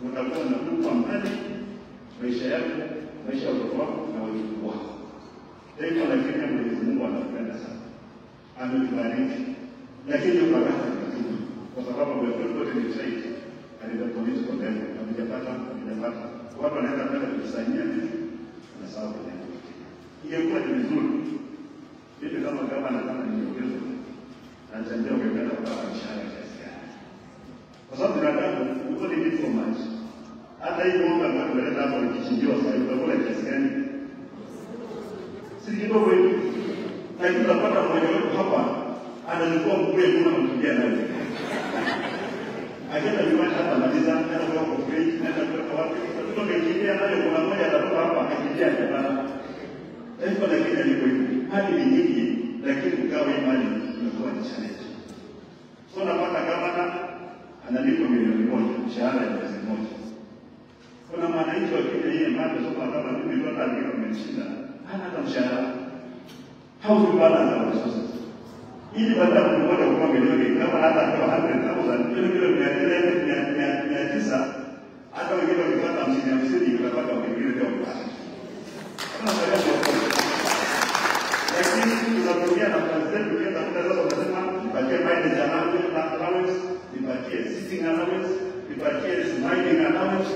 utakuwa na mtu ambaye maisha yako, maisha ya watoto wako na wajukuu wako. Taifa la Kenya Mwenyezi Mungu anapenda sana. Ametubariki. Lakini baraka inatuma kwa sababu wewe ni shahidi. Alipokuja kwa Mungu, amejapata. Watu wanaenda kwenda kukusanyia vitu na sababu ya kitu. Ingekuwa ni vizuri. Hivi kama nimeongeza na chanjo ungependa kupata mshahara kiasi gani? Kwa sababu binadamu uko ni vitu maji. Hata hii ng'ombe ambayo tunaleta hapo ikichinjiwa sasa hivi utakula kiasi gani? Si kidogo hivi. Lakini utapata mmoja wetu hapa analikuwa mkuu kuna mtugia naye. Ajenda nyumbani hapa maliza hata kwa kufresh hata kwa wapi. Mtoto akiingia nayo kuna mmoja atatoka hapa akiingia hapa. Taifa la Kenya liko hivi. Hadi ni nyingi lakini ukawa imani inakuwa ni challenge. So napata gavana analipwa milioni 1 mshahara ya mwezi mmoja. Kuna mwananchi wa Kenya yeye mmoja sio kama mimi ndio ndio nimeshinda. Hana hata mshahara. How to balance our resources? Ili baada ya kuona kwa milioni kama hata kwa 100,000 milioni 900 hata wengine wakipata 50 utapata wengine ndio kupata. Lakini tunatumia nafasi zetu kwenda sasa tunasema nipatie mileage allowance, nipatie sitting allowance, nipatie smiling allowance.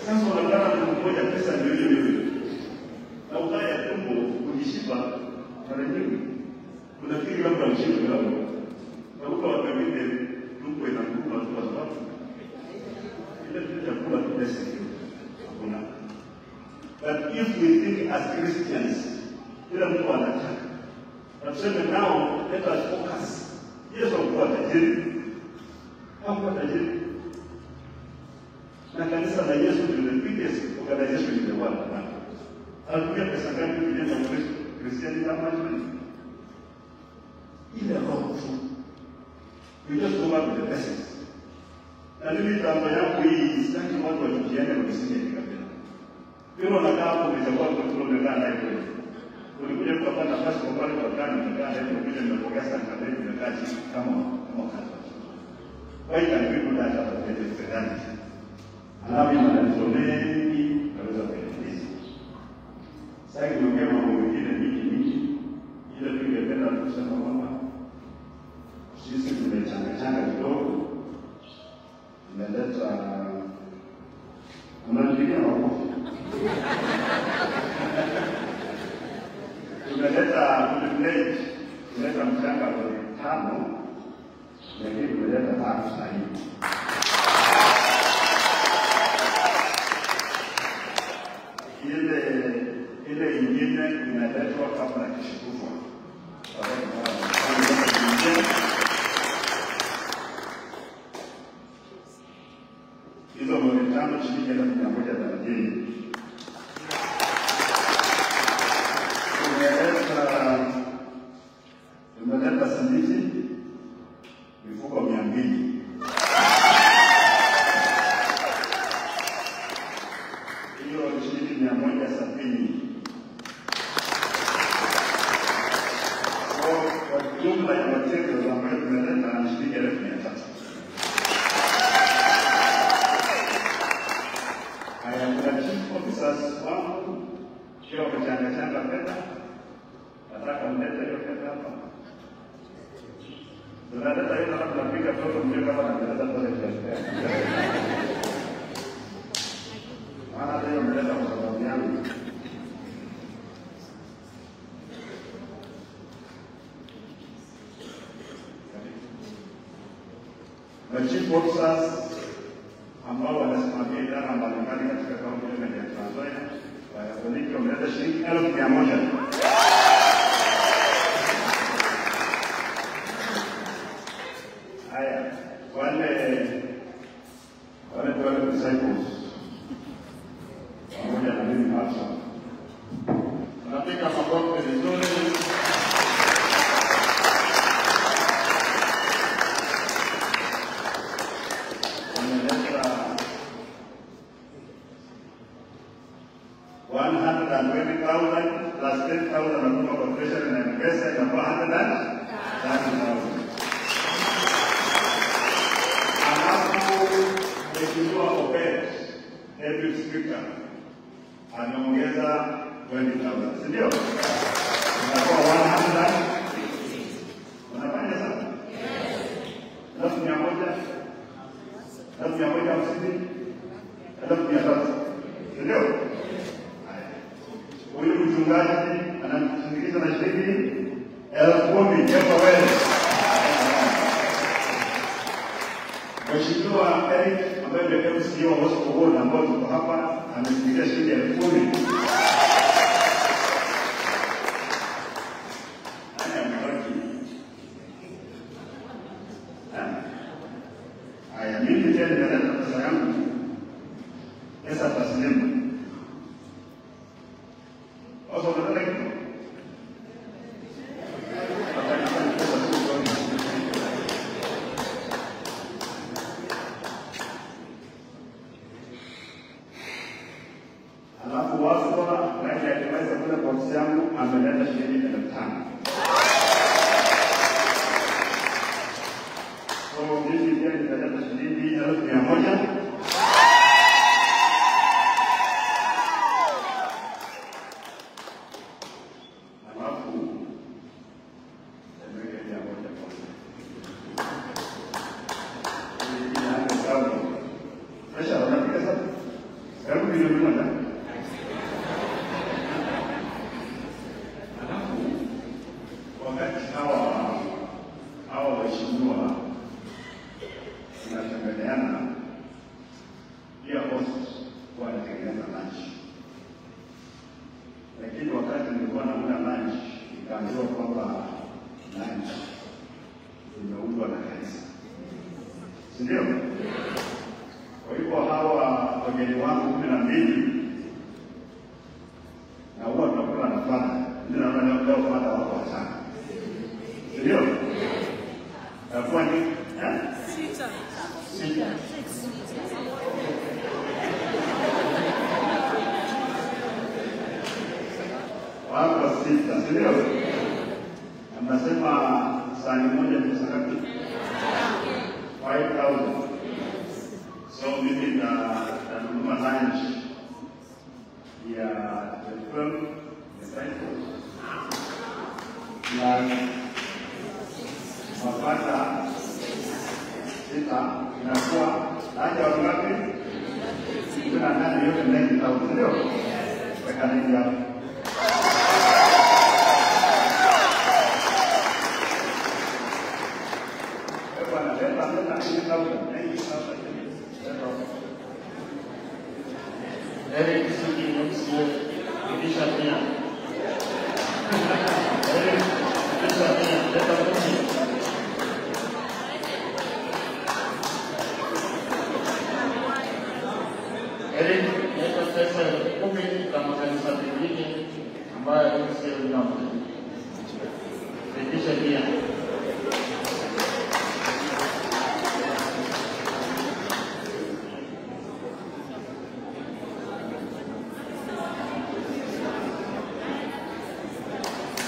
Sasa unataka kummoja pesa ndio hiyo. Na ukaya tumbo kujishiba mara nyingi. Unafikiri labda mshiba bila Mungu. Na uko wengine tumbo inakuwa kwa sababu ile chakula ni pesa. Hakuna. But if we think as Christians, kila mtu anataka. Na tuseme now, let us focus. Yesu alikuwa tajiri. Hakuwa tajiri. Na kanisa la Yesu ndio the biggest organization in the world. Alikuwa pesa ngapi kujenga Kristo? Christianity kama hiyo. Ile roho. We just go back to the basics. Na mimi tambo yangu hii sitaki watu wajikiane na kusikia kabisa. Hilo na kama umechagua control na ndani hapo. Ulikuja kupata nafasi kwa pale kwa kana na kana hapo kuja nimepokea sana kabisa na kati kama kazi. Why can people that have a better alafu mnasomeni naweza kueleza. Sasa niongea mambo mengine mingi ile tungependa kusema kwamba sisi tumechanganya kidogo. Tumeleta tunapigia makofi. Tumeleta mchanga wa 5 lakini tumeleta 5 sahihi. Ile ingine inaletwa kama kishikufa. Hizo monetano shilingi 130. Tumeleta simiti mifuko 200. Jumla ya wateja ambayo tumeleta ni shilingi 1,300. Haya, kuna chief officers wangu kio kuchanga pesa. Nataka mlete hiyo pesa hapa. Tunaleta hiyo na tunapiga toto mjue kama tunaleta pesa kiasi. Maana leo mleta kwa sababu yangu. Na chief officers ambao wanasimamia idara mbalimbali katika kaunti ya Trans Nzoia wamefuniki wameleta shilingi 1,100. Haya, wale disciples pamoja na mimi hapa tunapiga makofi vizuri. Plus 10,000 of corporation and investment of 130,000. Deputy Speaker ameongeza 20,000, si ndio? Tunakuwa 100. Unafanya sana? Yes. 1,100, 1,150, 1,300, si ndio? Huyu mchungaji anasindikiza na shilingi 10,000 hapo wewe. Mheshimiwa Eric ambaye ndio CEO wa Gospel World ambao tuko hapa amesindikiza shilingi 10,000. Haya, mimi pia nimeleta pesa yangu, pesa taslimu. Oso unataka kitu? Alafu waswa baada ya kumaliza kule box yangu ameleta shilingi 5,000. So mimi pia nimeleta shilingi 1,100. Hawa waheshimiwa tunatembeleana pia host wanatengeneza lunch, lakini wakati nilikuwa nakula lunch nikaambiwa kwamba lunch imeundwa na kanisa, si ndio? Kwa hivyo hawa wageni wangu 12 na huwa tunakula na fadha, ndio naona leo fadha wako watano, si ndio? Kwa nini? Sita. Wako 6, si ndio? Anasema sahani moja ni ngapi? 5,000. So mimi nanunua lunch ya 12 na mapata 6 inakuwa haja wangapi? 18 yote 90,000, ndio? Weka nini hapo? Bwana leta 90,000. Eric Siki Msiwe Idisha Pia. Eric Idisha Pia, leta kumi. Eric leta pesa 10 kwa makanisa mengine ambayo sio ndogo. Idisha Pia.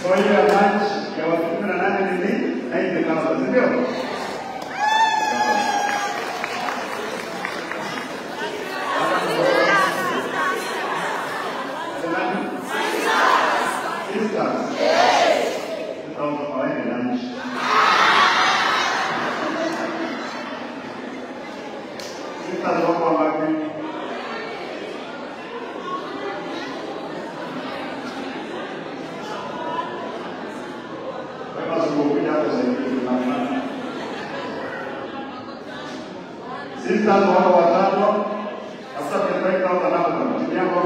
Kwa hiyo lunch ya watu 18 ni 90,000, ndio? Sisa wao watano, sasa tunataka kama tumia kwa